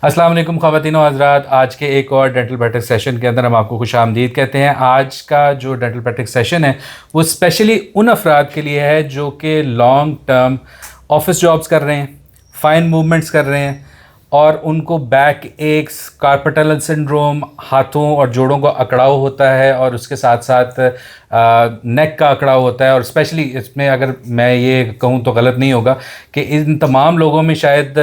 अस्सलाम वालेकुम ख़वातीन व हज़रात। आज के एक और डेंटल प्रैक्टिस सेशन के अंदर हम आपको खुशामदीद कहते हैं। आज का जो डेंटल प्रैक्टिस सेशन है वो स्पेशली उन अफराद के लिए है जो कि लॉन्ग टर्म ऑफिस जॉब्स कर रहे हैं, फाइन मूवमेंट्स कर रहे हैं और उनको बैक एक्स, कार्पल सिंड्रोम, हाथों और जोड़ों का अकड़ाव होता है और उसके साथ साथ नेक का अकड़ाव होता है। और स्पेशली इसमें अगर मैं ये कहूँ तो गलत नहीं होगा कि इन तमाम लोगों में शायद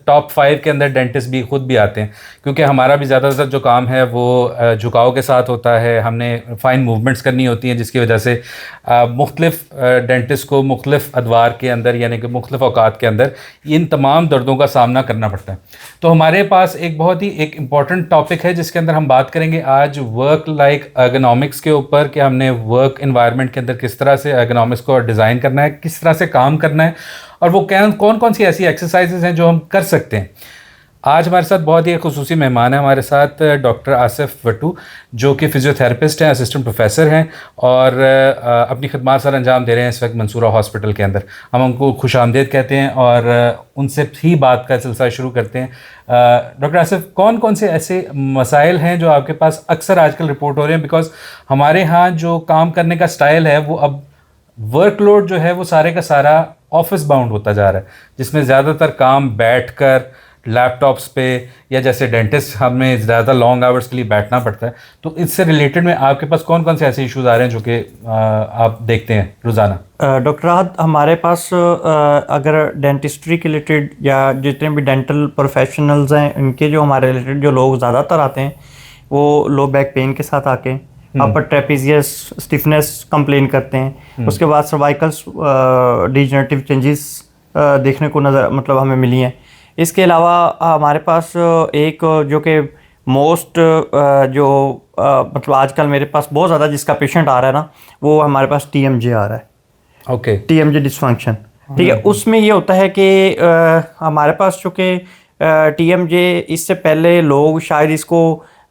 टॉप 5 के अंदर डेंटिस्ट भी खुद भी आते हैं, क्योंकि हमारा भी ज़्यादातर जो काम है वो झुकाव के साथ होता है। हमने फ़ाइन मूवमेंट्स करनी होती हैं जिसकी वजह से मुख्तलिफ डेंटिस्ट को मुख्तलिफ अदवार के अंदर यानी कि मुख्तलिफ औकात के अंदर इन तमाम दर्दों का सामना करना पड़ता है। तो हमारे पास एक बहुत ही एक इम्पॉर्टेंट टॉपिक है जिसके अंदर हम बात करेंगे आज वर्क लाइक एर्गोनॉमिक्स के ऊपर, कि हमने वर्क एनवायरनमेंट के अंदर किस तरह से एर्गोनॉमिक्स को डिज़ाइन करना है, किस तरह से काम करना है और वो कौन कौन सी ऐसी एक्सरसाइजेज हैं जो हम कर सकते हैं। आज हमारे साथ बहुत ही खुसूसी मेहमान है हमारे साथ डॉक्टर आसिफ वट्टू, जो कि फ़िज़ियोथेरेपिस्ट हैं, असिस्टेंट प्रोफेसर हैं और अपनी खदमात सर अंजाम दे रहे हैं इस वक्त मंसूरा हॉस्पिटल के अंदर। हम उनको खुशामदीद कहते हैं और उनसे ही बात का सिलसिला शुरू करते हैं। डॉक्टर आसिफ, कौन कौन से ऐसे मसाइल हैं जो आपके पास अक्सर आजकल रिपोर्ट हो रहे हैं? बिकॉज़ हमारे यहाँ जो काम करने का स्टाइल है वो अब वर्कलोड जो है वो सारे का सारा ऑफिस बाउंड होता जा रहा है, जिसमें ज़्यादातर काम बैठकर लैपटॉप्स पे या जैसे डेंटिस्ट हमें ज़्यादा लॉन्ग आवर्स के लिए बैठना पड़ता है। तो इससे रिलेटेड में आपके पास कौन कौन से ऐसे इश्यूज आ रहे हैं जो कि आप देखते हैं रोज़ाना? डॉक्टर राहत, हमारे पास अगर डेंटिस्ट्री के रिलेटेड या जितने भी डेंटल प्रोफेशनल्स हैं इनके जो हमारे रिलेटेड जो लोग ज़्यादातर आते हैं वो लो बैक पेन के साथ आके अपर ट्रेपेजियस स्टिफनेस कंप्लेन करते हैं। उसके बाद सर्वाइकल्स डिजनरेटिव चेंजेस देखने को मतलब हमें मिली हैं। इसके अलावा हमारे पास एक जो कि मोस्ट मतलब आजकल मेरे पास बहुत ज़्यादा जिसका पेशेंट आ रहा है ना, वो हमारे पास TMJ आ रहा है। ओके, TMJ डिसफंक्शन, ठीक है। उसमें ये होता है कि हमारे पास चूँकि TMJ इससे पहले लोग शायद इसको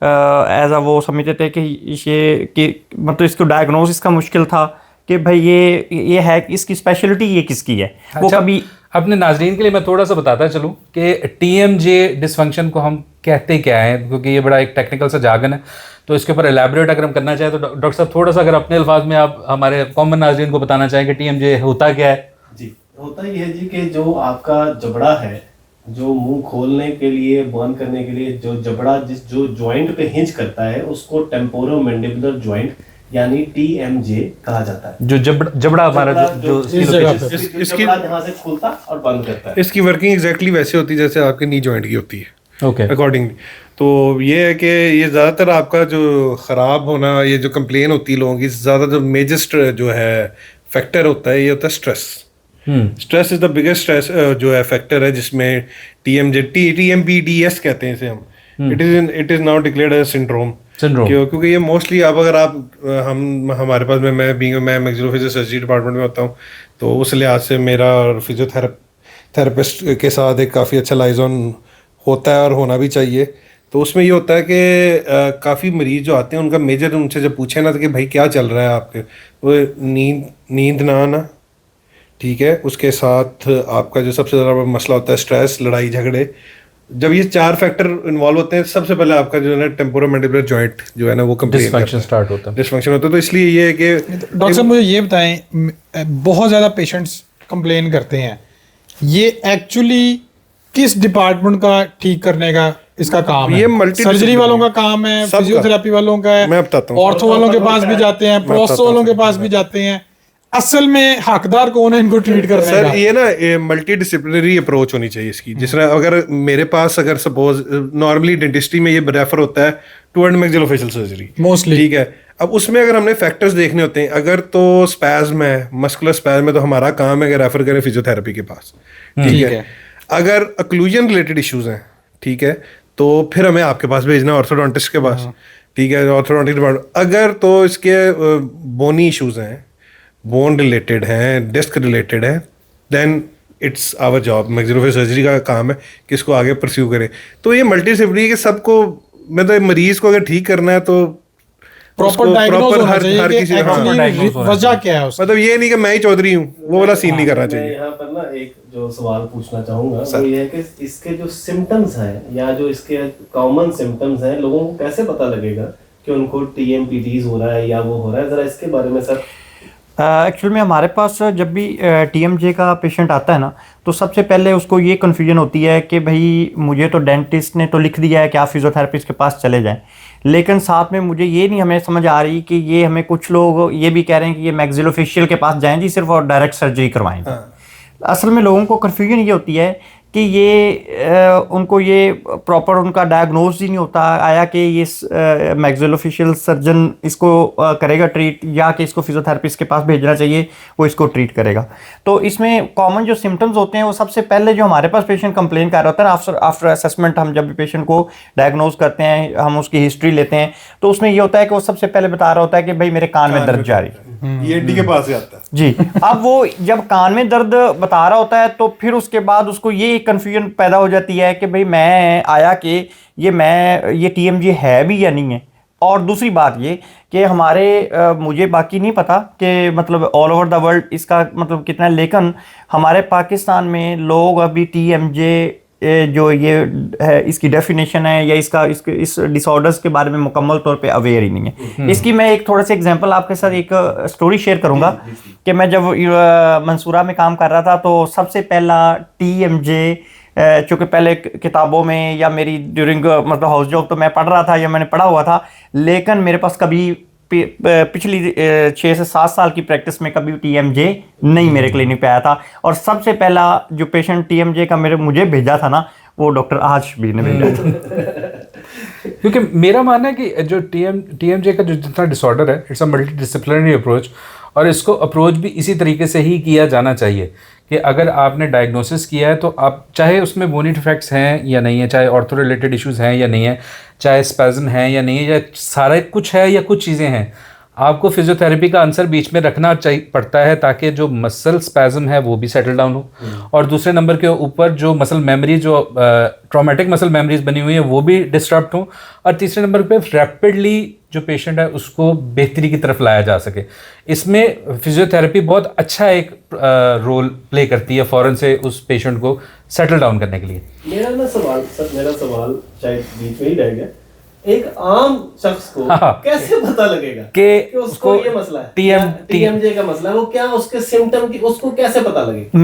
एज वो समझते थे कि मतलब इसको डायग्नोसिस का मुश्किल था कि भाई ये है, इसकी स्पेशलिटी ये किसकी है। अच्छा, वो कभी अपने नाजरीन के लिए मैं थोड़ा सा बताता चलूँ कि TMJ डिसफंक्शन को हम कहते क्या हैं, क्योंकि ये बड़ा एक टेक्निकल सा जार्गन है। तो इसके ऊपर एलैबोरेट अगर हम करना चाहें तो डॉक्टर साहब थोड़ा सा अगर अपने अल्फाज में आप हमारे कॉमन नाजरीन को बताना चाहें कि TMJ होता क्या है। जी, होता ये है जी कि जो आपका जबड़ा है, जो मुंह खोलने के लिए बंद करने के लिए जो जबड़ा जो जॉइंट पे हिंज करता है उसको टेम्पोरोमैंडिबुलर जॉइंट यानी TMJ कहा जाता है। जो जबड़ा हमारा जो इस जगह पे इसकी यहाँ से खुलता और बंद करता है। इसकी वर्किंग एग्जैक्टली वैसे होती है जैसे आपके नी जॉइंट की होती है। ओके, अकॉर्डिंगली तो ये है कि ये ज़्यादातर आपका जो ख़राब होना, ये जो कंप्लेन होती है लोगों की, ज़्यादा जो मेजर जो है फैक्टर होता है, ये होता है stress. Stress is the biggest stress जो है फैक्टर है, जिसमें TMBDS कहते हैं इसे हम। It is now declared as syndrome. क्योंकि ये मोस्टली अगर आप हमारे पास मैं मैक्सिलोफेशियल सर्जरी डिपार्टमेंट में होता हूँ, तो उस लिहाज से मेरा फिजियोथेरेपिस्ट के साथ एक काफ़ी अच्छा लाइजन होता है और होना भी चाहिए। तो उसमें ये होता है कि काफ़ी मरीज जो आते हैं उनका मेजर, उनसे जब पूछे ना तो कि भाई क्या चल रहा है आपके, वो नींद ना आना, ठीक है, उसके साथ आपका जो सबसे ज़्यादा मसला होता है स्ट्रेस, लड़ाई झगड़े। जब ये 4 फैक्टर इन्वॉल्व होते हैं, सबसे पहले आपका जो है ना टेम्पोरोमैंडिबुलर जॉइंट जो है ना वो डिसफंक्शन स्टार्ट होता है। डिसफंक्शन होता है। तो इसलिए ये है कि डॉक्टर साहब मुझे ये बताएं, बहुत ज़्यादा पेशेंट्स कंप्लेन करते हैं, ये एक्चुअली किस डिपार्टमेंट का ठीक करने का इसका काम है? ये सर्जरी वालों का काम है, फिजियोथेरेपी वालों का है, मैं बताता हूँ, ऑर्थो वालों के पास भी जाते हैं, प्रोस्थो वालों के पास भी जाते हैं। असल में हकदार कौन है इनको ट्रीट करने सर का? ये ना मल्टी डिसिप्लिनरी अप्रोच होनी चाहिए इसकी। जिस तरह अगर मेरे पास अगर सपोज नॉर्मली डेंटिस्ट्री में ये रेफर होता है to and maxillofacial surgery mostly, ठीक है। अब उसमें अगर हमने फैक्टर्स देखने होते हैं, अगर तो स्पैज्म है, मस्कुलर स्पैज्म है, तो हमारा काम है कि रेफर करें फिजियोथेरेपी के पास, ठीक है। अगर अक्लूजन रिलेटेड इश्यूज हैं, ठीक है, तो फिर हमें आपके पास भेजना है, ऑर्थोडोंटिस्ट के पास, ठीक है, ऑर्थोडोंटिक डिपार्टमेंट। अगर तो इसके बोनी इश्यूज हैं, बोन रिलेटेड हैं, डिस्क रिलेटेड है, then it's our job, maxillofacial surgery का काम है कि इसको आगे परस्यू करें। तो ये मल्टी डिसिप्लिनरी के सबको, मतलब मरीज को अगर ठीक करना है तो प्रॉपर डायग्नोज proper होना हर चाहिए कि diagnose एक्चुअली होना वजह क्या है उसका। मतलब ये नहीं कि मैं ही चौधरी हूँ, वो वाला सीन नहीं करना मैं चाहिए। यहाँ पर ना एक जो सवाल पूछना चाहूंगा वो ये है कि इसके जो सिम्टम्स हैं या जो इसके कॉमन सिम्टम्स हैं, लोगों को कैसे पता लगेगा कि उनको TMPTs हो रहा है या वो हो रहा है, जरा इसके बारे में सर। एक्चुअल में हमारे पास जब भी TMJ का पेशेंट आता है ना, तो सबसे पहले उसको ये कन्फ्यूजन होती है कि भाई मुझे तो डेंटिस्ट ने तो लिख दिया है कि आप फिजियोथेरेपिस्ट के पास चले जाएं, लेकिन साथ में मुझे ये नहीं हमें समझ आ रही कि ये हमें कुछ लोग ये भी कह रहे हैं कि ये मैक्सिलोफेशियल के पास जाएं जी सिर्फ और डायरेक्ट सर्जरी करवाएं। असल में लोगों को कन्फ्यूजन ये होती है कि ये उनको ये प्रॉपर उनका डायग्नोज ही नहीं होता आया कि ये मैक्सिलोफेशियल सर्जन इसको करेगा ट्रीट या कि इसको फिजियोथेरेपिस्ट के पास भेजना चाहिए, वो इसको ट्रीट करेगा। तो इसमें कॉमन जो सिम्टम्स होते हैं वो सबसे पहले जो हमारे पास पेशेंट कंप्लेन कर रहा होता है ना, आफ्टर असेसमेंट हम जब भी पेशेंट को डायग्नोज करते हैं, हम उसकी हिस्ट्री लेते हैं, तो उसमें ये होता है कि वो सबसे पहले बता रहा होता है कि भाई मेरे कान में दर्द जा रही है। ये ENT के पास से आता है जी। अब वो जब कान में दर्द बता रहा होता है तो फिर उसके बाद उसको ये कंफ्यूजन पैदा हो जाती है कि भाई मैं आया कि ये TMJ है भी या नहीं है। और दूसरी बात ये कि हमारे मुझे बाकी नहीं पता कि मतलब ऑल ओवर द वर्ल्ड इसका मतलब कितना है, लेकिन हमारे पाकिस्तान में लोग अभी TMJ जो ये है इसकी डेफिनेशन है या इस डिसऑर्डर्स के बारे में मुकम्मल तौर पे अवेयर ही नहीं है। इसकी मैं एक थोड़ा सा एग्जांपल आपके साथ एक स्टोरी शेयर करूंगा कि मैं जब मंसूरा में काम कर रहा था तो सबसे पहला TMJ चूँकि पहले किताबों में या मेरी ड्यूरिंग मतलब हाउस जॉब तो मैं पढ़ रहा था या मैंने पढ़ा हुआ था, लेकिन मेरे पास कभी पिछली 6 से 7 साल की प्रैक्टिस में कभी TMJ नहीं मेरे क्लिनिक पे आया था। और सबसे पहला जो पेशेंट TMJ का मुझे भेजा था ना, वो डॉक्टर आशबीर ने भेजा था। क्योंकि मेरा मानना है कि जो TMJ का जो जितना डिसऑर्डर है, इट्स अ मल्टीडिसिप्लिनरी अप्रोच, और इसको अप्रोच भी इसी तरीके से ही किया जाना चाहिए कि अगर आपने डायग्नोसिस किया है तो आप चाहे उसमें बोनी डिफेक्ट्स हैं या नहीं है, चाहे ऑर्थो रिलेटेड इश्यूज़ हैं या नहीं है, चाहे स्पैज़म है या नहीं है, या सारा कुछ है या कुछ चीज़ें हैं, आपको फिजियोथेरेपी का आंसर बीच में रखना पड़ता है ताकि जो मसल स्पैज़म है वो भी सेटल डाउन हो, और दूसरे नंबर के ऊपर जो मसल मेमोरी जो ट्रॉमेटिक मसल मेमोरीज बनी हुई है वो भी डिस्टर्ब हो, और तीसरे नंबर पे रैपिडली जो पेशेंट है उसको बेहतरी की तरफ लाया जा सके। इसमें फिजियोथेरेपी बहुत अच्छा एक रोल प्ले करती है फ़ौरन से उस पेशेंट को सेटल डाउन करने के लिए। मेरा सवाल शायद बीच में ही रह गया, एक आम शख्स को कैसे पता लगेगा कि उसको ये मसला है, TMJ का मसला है, वो क्या उसके सिम्टम की उसको कैसे पता लगेगा?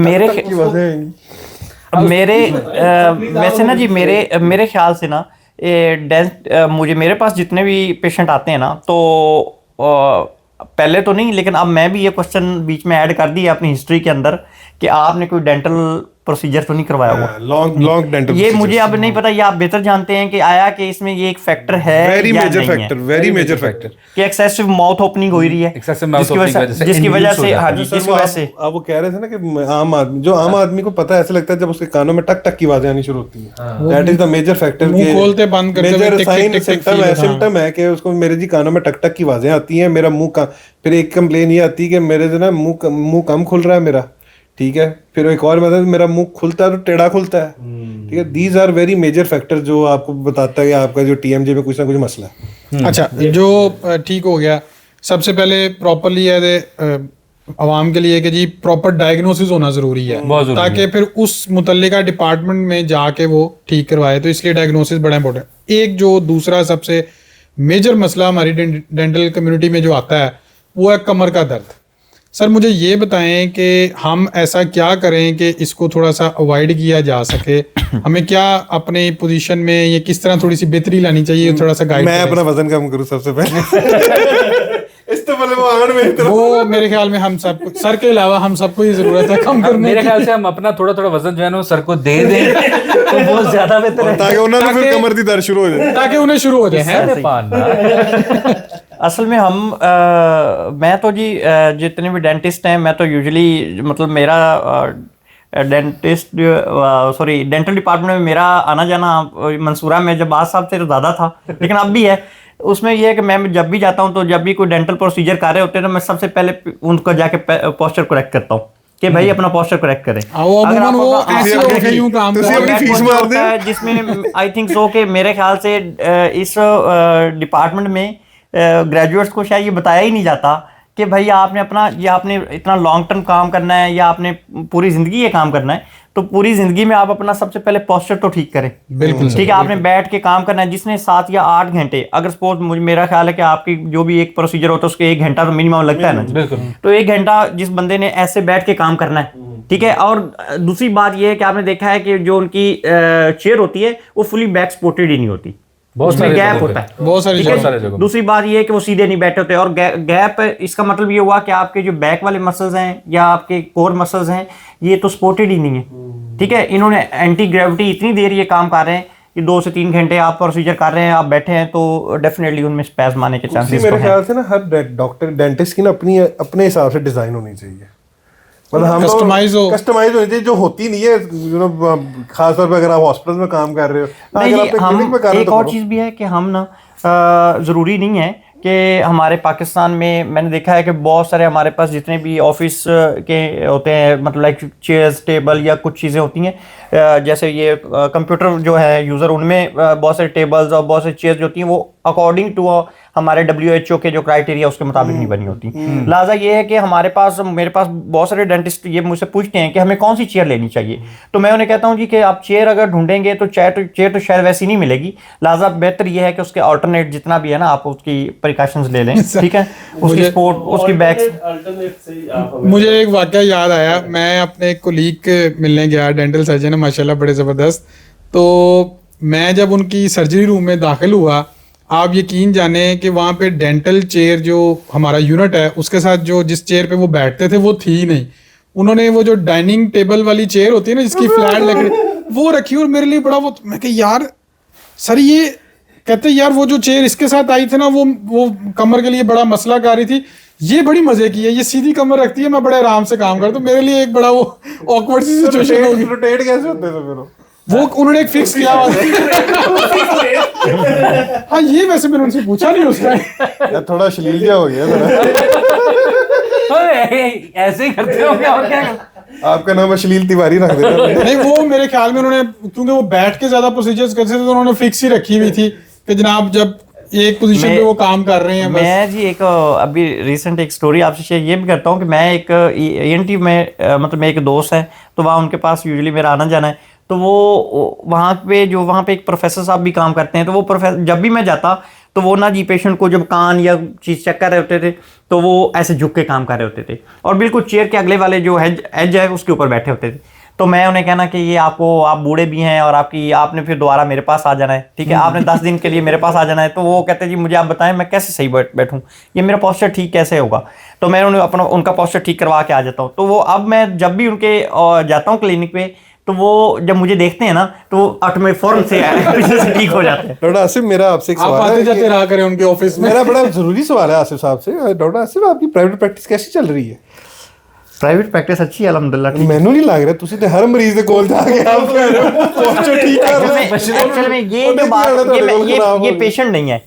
वैसे ना जी मेरे ख्याल से ना मेरे पास जितने भी पेशेंट आते हैं ना, तो पहले तो नहीं, लेकिन अब मैं भी ये क्वेश्चन बीच में ऐड कर दिया अपनी हिस्ट्री के अंदर कि आपने कोई डेंटल प्रोसीजर तो नहीं करवाया हुआ। लॉन्ग डेंटल ये मुझे अब नहीं पता, ये आप बेहतर जानते हैं कि आया कि इसमें ये एक फैक्टर है वेरी या मेजर नहीं फैक्टर, वेरी मेजर फैक्टर कि एक्सेसिव माउथ ओपनिंग हो रही है, Excessive mouth opening जिसकी वजह से हाँ जी, जिसकी वजह से आप वो कह रहे थे ना कि आम आदमी को पता ऐसा लगता है जब उसके कानों में टक टक की आवाजें आनी शुरू होती हैं, that is the major factor. मुंह खोलते बंद करते मेजर साइन सिम्टम है कि उसको मेरे जी कानों में टक टक की आवाजें आती हैं, मेरा मुंह का, फिर एक कंप्लेन ये आती है कि मेरे जो ना मुंह कम खुल रहा है मेरा, ठीक है, फिर एक और मतलब मेरा मुंह खुलता है तो टेढ़ा खुलता है, ठीक है। These are very major factor जो आपको बताता है कि आपका जो TMJ में कुछ ना कुछ मसला है। अच्छा, जो ठीक हो गया, सबसे पहले प्रॉपरली आवाम के लिए कि जी प्रॉपर डायग्नोसिस होना जरूरी है ताकि फिर उस मुतल्लिका डिपार्टमेंट में जाके वो ठीक करवाए, तो इसलिए डायग्नोसिस बड़ा इंपॉर्टेंट। एक जो दूसरा सबसे मेजर मसला हमारी डेंटल कम्युनिटी में जो आता है वो है कमर का दर्द। सर मुझे ये बताएं कि हम ऐसा क्या करें कि इसको थोड़ा सा अवॉइड किया जा सके, हमें क्या अपने पोजीशन में ये किस तरह थोड़ी सी बेहतरी लानी चाहिए, थोड़ा सा गाइड। मैं अपना वजन कम करूं सबसे पहले इस तो पहले वो आंगन में वो मेरे ख्याल में हम सब सर के अलावा हम सबको ये जरूरत है कम करने मेरे ख्याल से हम अपना थोड़ा थोड़ा वजन जो है ना सर को दे दें तो बहुत ज्यादा बेहतर है, ताकि उन्हें फिर कमर दी दर्द शुरू हो जाए, ताकि उन्हें शुरू हो जाए। असल में मैं तो जी जितने भी डेंटिस्ट हैं, मैं तो यूजुअली मतलब मेरा डेंटल डिपार्टमेंट में मेरा आना जाना मंसूरा में जब आज साहब से तो ज़्यादा था, लेकिन अब भी है। उसमें यह है कि मैं जब भी जाता हूं तो जब भी कोई डेंटल प्रोसीजर कर रहे होते हैं तो मैं सबसे पहले उनको जाके पोस्चर करेक्ट करता हूं कि भाई अपना पोस्चर करेक्ट करें। जिसमें आई थिंक सो कि मेरे ख्याल से इस डिपार्टमेंट में ग्रेजुएट्स को शायद ये बताया ही नहीं जाता कि भाई आपने अपना ये आपने इतना लॉन्ग टर्म काम करना है या आपने पूरी ज़िंदगी ये काम करना है, तो पूरी ज़िंदगी में आप अपना सबसे पहले पोस्चर तो ठीक करें। बिल्कुल ठीक है, आपने बैठ के काम करना है। जिसने 7 या 8 घंटे, अगर सपोज मेरा ख्याल है कि आपकी जो भी एक प्रोसीजर होता है उसके 1 घंटा तो मिनिमम लगता है ना, तो 1 घंटा जिस बंदे ने ऐसे बैठ के काम करना है, ठीक है। और दूसरी बात यह है कि आपने देखा है कि जो उनकी चेयर होती है वो फुली बैक सपोर्टेड ही नहीं होती, बहुत उसमें सारे गैप जगहों होता पे। है, बहुत सारी ठीक है? जगहों। दूसरी बात ये है कि वो सीधे नहीं बैठे होते, और गैप इसका मतलब ये हुआ कि आपके जो बैक वाले मसल्स हैं या आपके कोर मसल्स हैं ये तो सपोर्टेड ही नहीं है, ठीक है। इन्होंने एंटी ग्रेविटी इतनी देर ये काम कर रहे हैं कि 2 से 3 घंटे आप प्रोसीजर कर रहे हैं, आप बैठे हैं, तो डेफिनेटली उनमें स्पैज़म आने के चांसेस मेरे ख्याल से ना हर डॉक्टर डेंटिस्ट की ना अपने हिसाब से डिजाइन होनी चाहिए, मतलब हम कस्टमाइज होनी चाहिए, जो होती नहीं है, खास तौर पे अगर आप हॉस्पिटल में काम कर रहे हो, नहीं, अगर आप हम क्लिनिक में कर रहे हो एक तो और करो। चीज़ भी है कि हम ना ज़रूरी नहीं है कि हमारे पाकिस्तान में, मैंने देखा है कि बहुत सारे हमारे पास जितने भी ऑफिस के होते हैं, मतलब लाइक चेयर्स टेबल या कुछ चीज़ें होती हैं, जैसे ये कंप्यूटर जो है यूज़र, उनमें बहुत सारे टेबल्स और बहुत सारी चेयर्स जो होती हैं वो अकॉर्डिंग टू हमारे WHO के जो क्राइटेरिया उसके मुताबिक नहीं बनी होती। लिहाजा ये है कि मेरे पास बहुत सारे डेंटिस्ट ये मुझसे पूछते हैं कि हमें कौन सी चेयर लेनी चाहिए, तो मैं उन्हें कहता हूँ जी कि आप चेयर अगर ढूंढेंगे तो चेयर तो शायद वैसी नहीं मिलेगी, लिहाजा बेहतर ये है कि उसके अल्टरनेट जितना भी है ना आप उसकी प्रिकॉशंस ले लें, ठीक है। उसकी स्पोर्ट, उसकी बैक। अल्टरनेट से आप हमें मुझे एक वाकया याद आया, मैं अपने एक कोलीग के मिलने गया, डेंटल सर्जन है माशाल्लाह, बड़े ज़बरदस्त। तो मैं जब उनकी सर्जरी रूम में दाखिल हुआ, आप यकीन जाने कि वहाँ पे डेंटल चेयर जो हमारा यूनिट है उसके साथ जो जिस चेयर पे वो बैठते थे वो थी ही नहीं। उन्होंने वो जो डाइनिंग टेबल वाली चेयर होती है ना जिसकी फ्लैट लकड़ी, वो रखी, और मेरे लिए बड़ा वो, मैं कहा यार सर ये, कहते यार वो जो चेयर इसके साथ आई थी ना वो कमर के लिए बड़ा मसला कर रही थी, ये बड़ी मजे की है, ये सीधी कमर रखती है, मैं बड़े आराम से काम करता हूँ। मेरे लिए एक बड़ा वो ऑकवर्ड सी सिचुएशन होगी। रोटेट कैसे होते थे फिर वो उन्होंने एक फिक्स किया हुआ हाँ, ये वैसे मैंने उनसे पूछा नहीं उसका। यार थोड़ा अश्लील क्या हो गया जरा। ऐसे ही करते हो क्या, और क्या? आपका नाम अश्लील तिवारी रख देना। नहीं, वो मेरे ख्याल में उन्होंने, क्योंकि वो बैठ के ज्यादा प्रोसीजर्स करते थे तो उन्होंने फिक्स ही रखी हुई थी कि जनाब जब एक पोजीशन पे वो काम कर रहे हैं बस। मैं जी एक अभी रिसेंट एक स्टोरी आपसे शेयर ये भी करता हूँ कि मैं एक ENT में मतलब मेरे एक दोस्त है, तो वहाँ उनके पास यूजुअली मेरा आना जाना है, तो वो वहाँ पे एक प्रोफेसर साहब भी काम करते हैं, तो वो प्रोफेसर जब भी मैं जाता तो वो ना जी पेशेंट को जब कान या चीज़ चेक कर रहे होते थे तो वो ऐसे झुक के काम कर रहे होते थे, और बिल्कुल चेयर के अगले वाले जो एज है उसके ऊपर बैठे होते थे। तो मैं उन्हें कहना कि ये आप बूढ़े भी हैं और आपने फिर दोबारा मेरे पास आ जाना है, ठीक है, आपने 10 दिन के लिए मेरे पास आ जाना है। तो वो कहते जी मुझे आप बताएं मैं कैसे सही बैठूं, ये मेरा पोस्चर ठीक कैसे होगा। तो मैं उनका पोस्चर ठीक करवा के आ जाता हूँ। तो वो अब मैं जब भी उनके जाता हूँ क्लिनिक पे, तो वो जब मुझे देखते हैं ना तो ऑटोमेटिक फौरन से ठीक हो जाते हैं। डॉक्टर आसिफ, मेरा आपसे एक आप सवाल आते है जाते रहा करें उनके ऑफिस में। मेरा बड़ा जरूरी सवाल है आसिफ साहब से। डॉक्टर आसिफ, आपकी प्राइवेट प्रैक्टिस कैसी चल रही है? प्राइवेट प्रैक्टिस अच्छी है अल्हम्दुलिल्लाह। मैनू नहीं लग रहा तुसी ते हर मरीज दे कोल जाके आप कह रहे हो पोस्चर ठीक कर रहे हो। एक्चुअल में ये जो बात, ये पेशेंट नहीं है,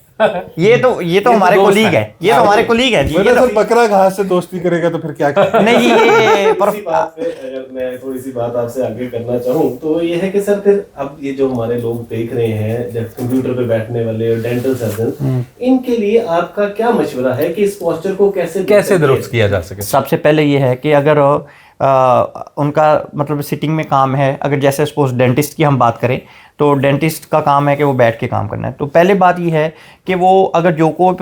ये तो हमारे कोलीग है, ये तो हमारे कोलीग है जी। मैंने सर बकरा घास से दोस्ती करेगा तो फिर क्या करेगा? नहीं, ये इसी बात पे अगर मैं थोड़ी सी बात आपसे आगे करना चाहूँ तो ये है कि सर फिर अब ये जो हमारे लोग देख रहे हैं जब कंप्यूटर पे बैठने वाले डेंटल सर्जन, इनके लिए आपका क्या मशवरा है कि इस पोस्चर को कैसे दुरुस्त किया जा सके? सबसे पहले ये है कि अगर उनका मतलब सिटिंग में काम है, अगर जैसे सपोज डेंटिस्ट की हम बात करें तो डेंटिस्ट का काम है कि वो बैठ के काम करना है। तो पहले बात ये है कि वो अगर जो कोई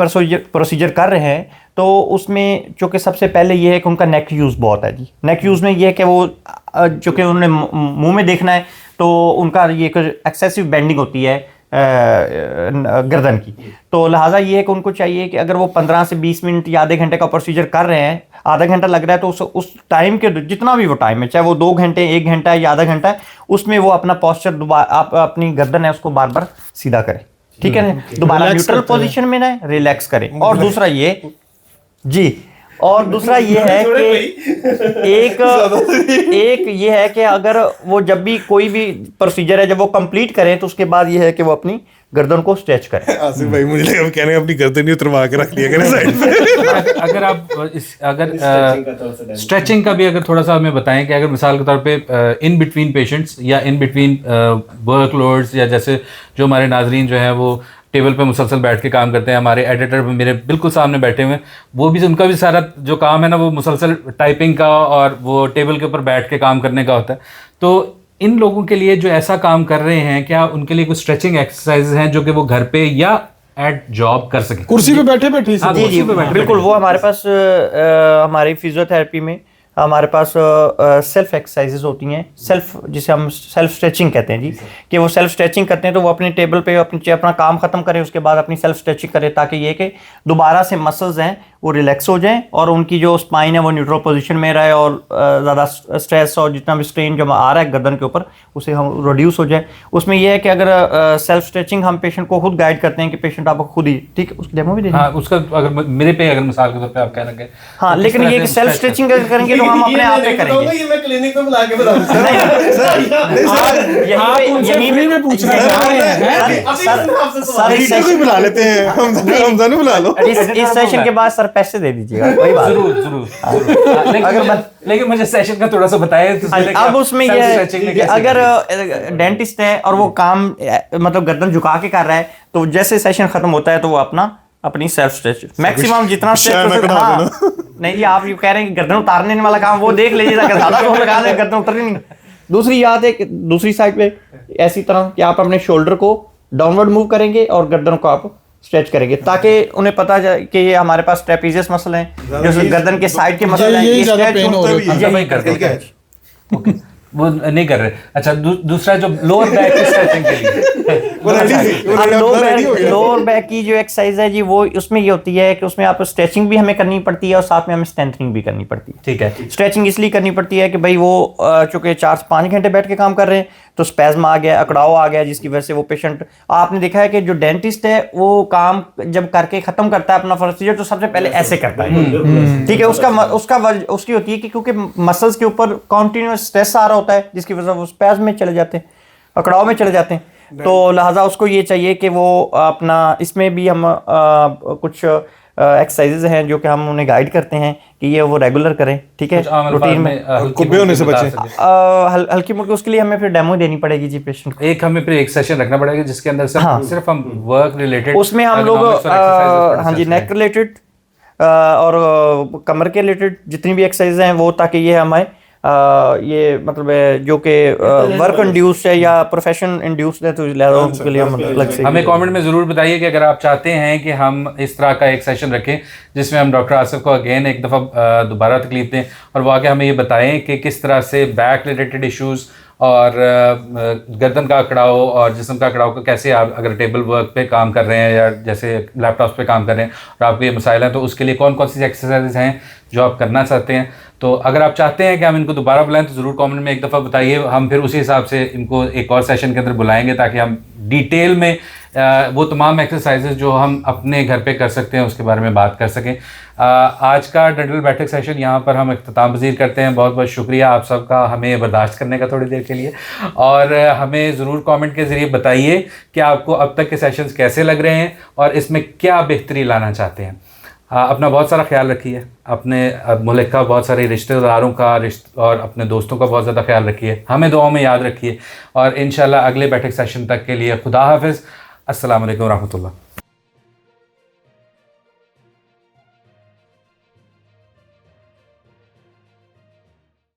प्रोसीजर कर रहे हैं तो उसमें चूँकि सबसे पहले ये है कि उनका नेक यूज़ बहुत है जी। नेक यूज़ में ये है कि वो चूँकि उन्होंने मुंह में देखना है तो उनका ये एक्सेसिव बेंडिंग होती है गर्दन की। तो लिहाजा ये है कि उनको चाहिए कि अगर वो 15 से 20 मिनट या आधे घंटे का प्रोसीजर कर रहे हैं, आधा घंटा लग रहा है, तो उस टाइम के जितना भी वो टाइम है, चाहे वो 2 घंटे 1 घंटा है या आधा घंटा है, उसमें वो अपना पोस्चर दोबारा अपनी गर्दन है उसको बार बार सीधा करें, ठीक है ना, दोबारा न्यूट्रल पोजीशन में ना रिलैक्स करें। और दूसरा ये जी, और दूसरा ये है कि एक ये है कि अगर वो जब भी कोई भी प्रोसीजर है जब वो कंप्लीट करें तो उसके बाद ये है कि वो अपनी गर्दन को स्ट्रेच करें। आसिफ भाई मुझे लगा कहने अपनी गर्दन ही उतरवा के रख लिया करें साइड पे। अगर आप स्ट्रेचिंग का भी अगर थोड़ा सा हमें बताएं कि अगर मिसाल के तौर पे इन बिटवीन पेशेंट्स या इन बिटवीन वर्कलोड्स, या जैसे जो हमारे नाजरीन जो हैं वो टेबल पे मुसलसल बैठ के काम करते हैं। हमारे एडिटर मेरे बिल्कुल सामने बैठे हुए हैं, वो भी उनका भी सारा जो काम है ना वो मुसलसल टाइपिंग का और वो टेबल के ऊपर बैठ के काम करने का होता है। तो इन लोगों के लिए जो ऐसा काम कर रहे हैं, क्या उनके लिए कुछ स्ट्रेचिंग एक्सरसाइज हैं जो कि वो घर पे या एट जॉब कर सके? कुर्सी पे बैठे बैठे जी बिल्कुल, वो हमारे पास हमारी फिजियोथेरेपी में हमारे पास सेल्फ एक्सरसाइजेज होती हैं, सेल्फ जिसे हम सेल्फ स्ट्रेचिंग कहते हैं जी, कि वो सेल्फ स्ट्रेचिंग करते हैं। तो वो अपने टेबल पे अपना काम ख़त्म करें, उसके बाद अपनी सेल्फ स्ट्रेचिंग करें, ताकि ये कि दोबारा से मसल्स हैं वो रिलैक्स हो जाएं और उनकी जो स्पाइन है वो न्यूट्रल पोजीशन में रहे और ज़्यादा स्ट्रेस और जितना भी स्ट्रेन जो आ रहा है गर्दन के ऊपर उसे हम रिड्यूस हो जाए। उसमें यह है कि अगर सेल्फ स्ट्रेचिंग हम पेशेंट को खुद गाइड करते हैं कि पेशेंट आपको खुद ही, ठीक है, उसकी डेमो भी देंगे। हाँ, उसका अगर मेरे पे अगर मिसाल के तौर पे आप कहना कि हाँ, लेकिन ये कि सेल्फ स्ट्रेचिंग अगर करेंगे तो हम अपने आप पे करेंगे। ये मैं क्लिनिक में बुला के बता दूं यही में पूछ रहे सर, बुला लेते हैं हम दोनों बुला लो। इस सेशन के बाद सर पैसे दे दीजिएगा, कोई बात जरूर। लेकिन मुझे सेशन का थोड़ा सा बताइए। अब उसमें ये है कि अगर डेंटिस्ट है और वो काम मतलब गर्दन झुका के कर रहा है, तो जैसे सेशन खत्म होता है तो वो अपनी सेल्फ स्ट्रेच मैक्सिमम जितना स्ट्रेच। हाँ, नहीं जी, आप ये कह रहे हैं कि गर्दन उतारने वाला काम वो देख लीजिए, अगर ज्यादा जोर लगा दें गर्दन उतरनी नहीं। दूसरी याद है कि दूसरी साइड पे ऐसी तरह कि आप अपने शोल्डर को डाउनवर्ड मूव करेंगे और गर्दन को आप स्ट्रेच करेंगे, ताकि उन्हें पता जाए कि ये हमारे पास ट्रेपीजियस मसल हैं, जो गर्दन के साइड के मसल हैं, ये स्ट्रेच ओके, वो नहीं कर रहे। अच्छा, दूसरा जो लोअर बैक की स्ट्रेचिंग के लिए लोअर बैक की जो एक्सरसाइज है जी, वो उसमें ये होती है कि उसमें आप स्ट्रेचिंग भी हमें करनी पड़ती है और साथ में हमें स्ट्रेंथनिंग भी करनी पड़ती है। ठीक है। स्ट्रेचिंग इसलिए करनी पड़ती है कि भाई वो चूंकि 4 से 5 घंटे बैठ के काम कर रहे हैं तो स्पैज्म आ गया, अकड़ाव आ गया, जिसकी वजह से वो पेशेंट, आपने देखा है कि जो डेंटिस्ट है वो काम जब करके खत्म करता है अपना प्रोसीजर तो सबसे पहले ऐसे करता है, ठीक है। उसकी होती है कि क्योंकि मसल्स के ऊपर कॉन्टिन्यूस स्ट्रेस आ रहा होता है, जिसकी वजह से वो स्पैज्म में चले जाते हैं, अकड़ाव में चले जाते हैं। तो लिहाजा उसको ये चाहिए कि वो अपना, इसमें भी हम कुछ एक्सरसाइजेज हैं जो कि हम उन्हें गाइड करते हैं कि ये वो रेगुलर करें, ठीक है, रूटीन में कुब्बे होने से बचें। हल्की मोटी, उसके लिए हमें फिर डेमो देनी पड़ेगी जी पेशेंट को। हमें फिर एक सेशन रखना पड़ेगा जिसके अंदर सिर्फ हम वर्क रिलेटेड, उसमें हम लोग हाँ जी नेक रिलेटेड और कमर के रिलेटेड जितनी भी एक्सरसाइज हैं वो, ताकि ये हमें ये मतलब जो कि वर्क इंड्यूस्ड है या प्रोफेशन इंड्यूस्ड है, तो के लिए हम अलग से हमें कमेंट में ज़रूर बताइए कि अगर आप चाहते हैं कि हम इस तरह का एक सेशन रखें जिसमें हम डॉक्टर आसिफ को अगेन एक दफ़ा दोबारा तकलीफ दें और वो आके हमें ये बताएं कि किस तरह से बैक रिलेटेड इश्यूज़ और गर्दन का अकड़ाव और जिस्म का अकड़ाव को कैसे आप अगर टेबल वर्क पे काम कर रहे हैं या जैसे लैपटॉप पे काम कर रहे हैं और आपको ये मसाइल हैं, तो उसके लिए कौन कौन सी एक्सरसाइजेज हैं जो आप करना चाहते हैं। तो अगर आप चाहते हैं कि हम इनको दोबारा बुलाएं तो ज़रूर कमेंट में एक दफ़ा बताइए, हम फिर उसी हिसाब से इनको एक और सेशन के अंदर बुलाएंगे ताकि हम डिटेल में वो तमाम एक्सरसाइजेज जो हम अपने घर पे कर सकते हैं उसके बारे में बात कर सकें। आज का डेंटल बैठक सेशन यहाँ पर हम इख्तिताम पज़ीर करते हैं। बहुत बहुत शुक्रिया आप सबका हमें बर्दाश्त करने का थोड़ी देर के लिए, और हमें ज़रूर कमेंट के ज़रिए बताइए कि आपको अब तक के सेशंस कैसे लग रहे हैं और इसमें क्या बेहतरी लाना चाहते हैं। अपना बहुत सारा ख्याल रखिए, अपने मुल्क का, बहुत सारे रिश्तेदारों का और अपने दोस्तों का बहुत ज़्यादा ख्याल रखिए, हमें दुआओं में याद रखिए और इंशाल्लाह अगले बैठक सेशन तक के लिए खुदा हाफिज़। अस्सलाम वालेकुम रहमतुल्लाह।